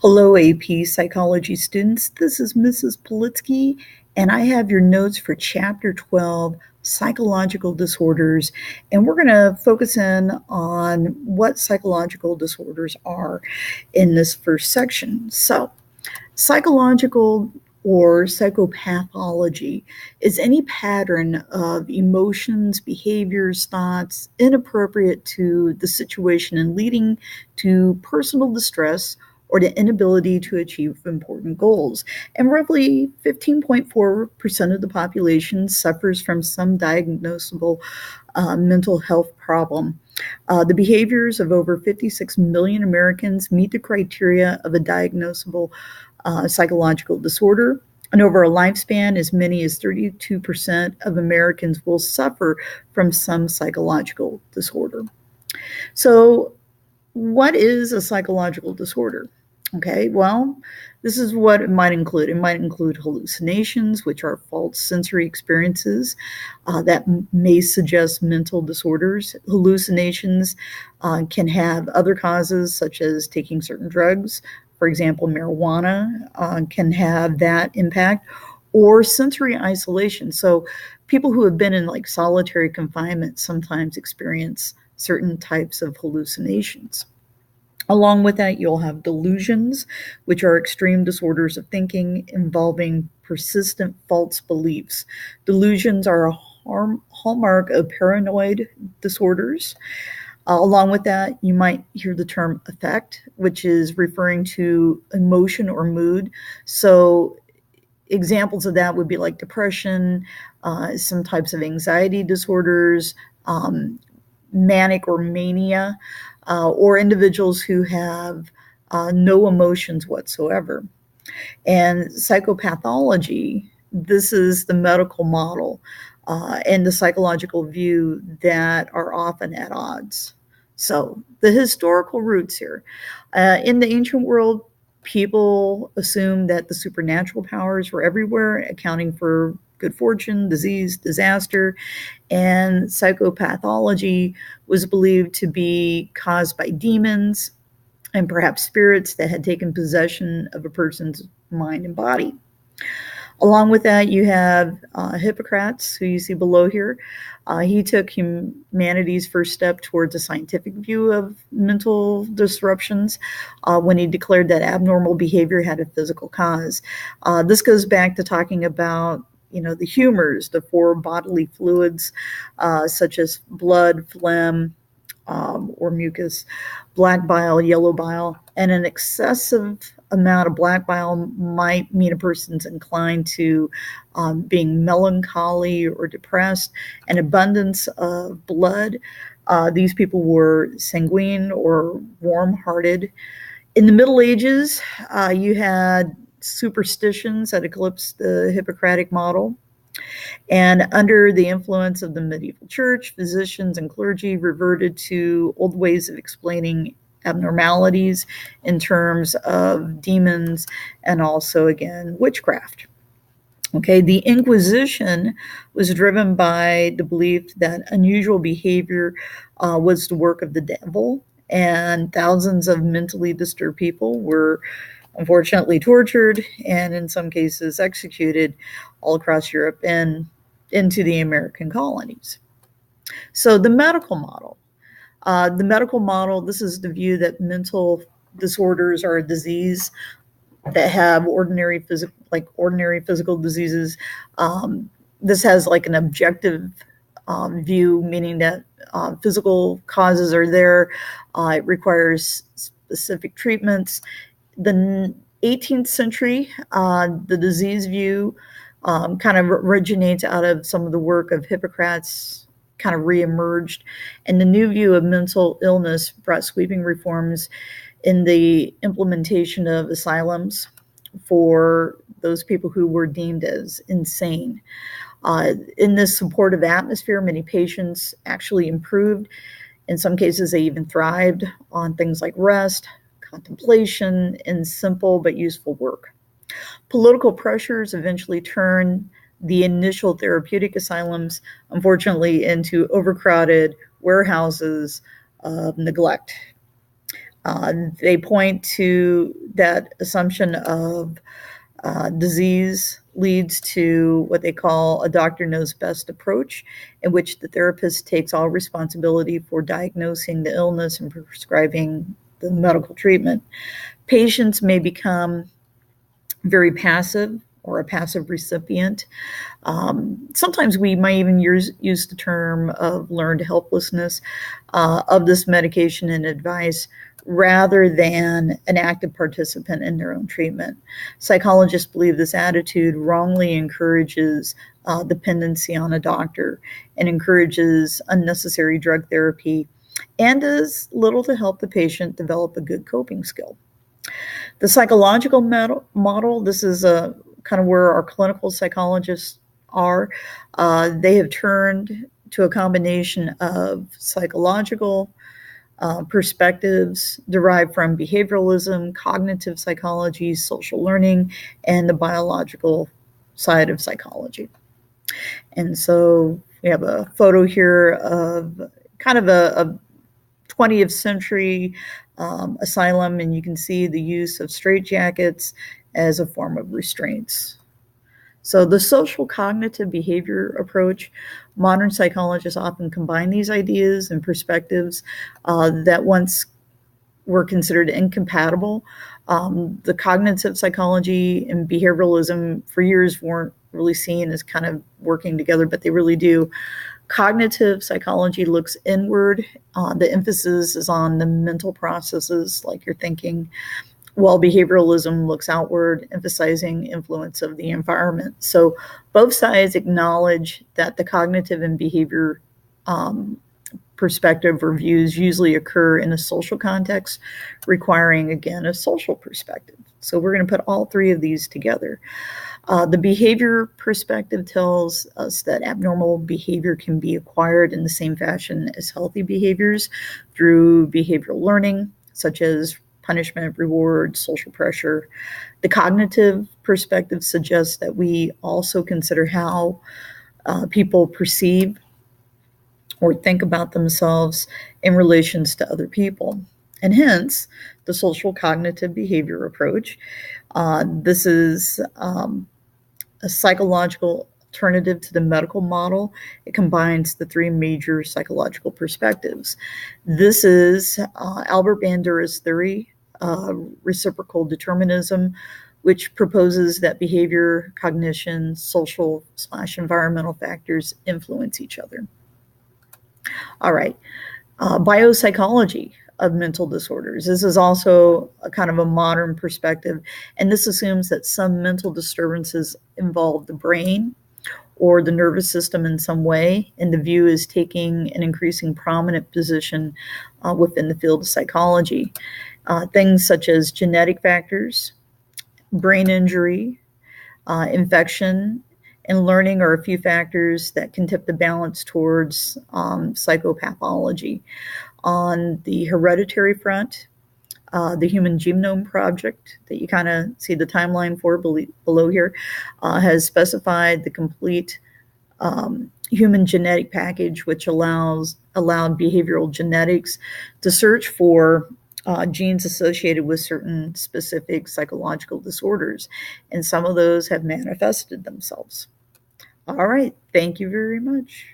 Hello, AP Psychology students. This is Mrs. Politsky, and I have your notes for Chapter 12, Psychological Disorders. And we're going to focus in on what psychological disorders are in this first section. So, psychological or psychopathology is any pattern of emotions, behaviors, thoughts inappropriate to the situation and leading to personal distress or the inability to achieve important goals. And roughly 15.4% of the population suffers from some diagnosable mental health problem. The behaviors of over 56 million Americans meet the criteria of a diagnosable psychological disorder. And over a lifespan, as many as 32% of Americans will suffer from some psychological disorder. So, what is a psychological disorder? Okay, well, this is what it might include. It might include hallucinations, which are false sensory experiences that may suggest mental disorders. Hallucinations can have other causes, such as taking certain drugs. For example, marijuana can have that impact, or sensory isolation. So, people who have been in like solitary confinement sometimes experience certain types of hallucinations. Along with that, you'll have delusions, which are extreme disorders of thinking involving persistent false beliefs. Delusions are a hallmark of paranoid disorders. Along with that, you might hear the term affect, which is referring to emotion or mood. So, examples of that would be like depression, some types of anxiety disorders, manic or mania, or individuals who have no emotions whatsoever. And psychopathology, this is the medical model and the psychological view that are often at odds. So, the historical roots here. In the ancient world, people assumed that the supernatural powers were everywhere, accounting for good fortune, disease, disaster, and psychopathology was believed to be caused by demons and perhaps spirits that had taken possession of a person's mind and body. Along with that, you have Hippocrates, who you see below here. He took humanity's first step towards a scientific view of mental disruptions when he declared that abnormal behavior had a physical cause. This goes back to talking about the humors, the four bodily fluids, such as blood, phlegm, or mucus, black bile, yellow bile, and an excessive amount of black bile might mean a person's inclined to being melancholy or depressed. An abundance of blood, these people were sanguine or warm-hearted. In the Middle Ages, you had superstitions that eclipsed the Hippocratic model. And under the influence of the medieval church, physicians and clergy reverted to old ways of explaining abnormalities in terms of demons and also, again, witchcraft. Okay, the Inquisition was driven by the belief that unusual behavior was the work of the devil, and thousands of mentally disturbed people were unfortunately tortured and in some cases executed all across Europe and into the American colonies. So the medical model. This is the view that mental disorders are a disease that have ordinary physical diseases. This has like an objective view, meaning that physical causes are there. It requires specific treatments. The 18th century, the disease view kind of originates out of some of the work of Hippocrates, kind of reemerged, and the new view of mental illness brought sweeping reforms in the implementation of asylums for those people who were deemed as insane. In this supportive atmosphere, many patients actually improved. In some cases, they even thrived on things like rest, contemplation, and simple but useful work. Political pressures eventually turned the initial therapeutic asylums, unfortunately, into overcrowded warehouses of neglect. They point to that assumption of disease leads to what they call a doctor knows best approach, in which the therapist takes all responsibility for diagnosing the illness and prescribing the medical treatment. Patients may become very passive or a passive recipient. Sometimes we might even use the term of learned helplessness of this medication and advice rather than an active participant in their own treatment. Psychologists believe this attitude wrongly encourages dependency on a doctor and encourages unnecessary drug therapy and does little to help the patient develop a good coping skill. The psychological model, this is kind of where our clinical psychologists are. They have turned to a combination of psychological perspectives derived from behavioralism, cognitive psychology, social learning, and the biological side of psychology. And so we have a photo here of kind of a 20th century asylum, and you can see the use of straitjackets as a form of restraints. So the social cognitive behavior approach, modern psychologists often combine these ideas and perspectives that once were considered incompatible. The cognitive psychology and behavioralism for years weren't really seen as kind of working together, but they really do. Cognitive psychology looks inward. The emphasis is on the mental processes, like your thinking, while behavioralism looks outward, emphasizing influence of the environment. So both sides acknowledge that the cognitive and behavior perspective or views usually occur in a social context, requiring, again, a social perspective. So we're going to put all three of these together. The behavior perspective tells us that abnormal behavior can be acquired in the same fashion as healthy behaviors through behavioral learning, such as punishment, reward, social pressure. The cognitive perspective suggests that we also consider how people perceive or think about themselves in relations to other people. And hence, the social cognitive behavior approach. This is a psychological alternative to the medical model. It combines the three major psychological perspectives. This is Albert Bandura's theory, reciprocal determinism, which proposes that behavior, cognition, social/environmental factors influence each other. All right, biopsychology of mental disorders. This is also a kind of a modern perspective, and this assumes that some mental disturbances involve the brain or the nervous system in some way, and the view is taking an increasing prominent position within the field of psychology. Things such as genetic factors, brain injury, infection, and learning are a few factors that can tip the balance towards psychopathology. On the hereditary front, the Human Genome Project, that you kind of see the timeline for below here, has specified the complete human genetic package, which allowed behavioral genetics to search for genes associated with certain specific psychological disorders. And some of those have manifested themselves. All right. Thank you very much.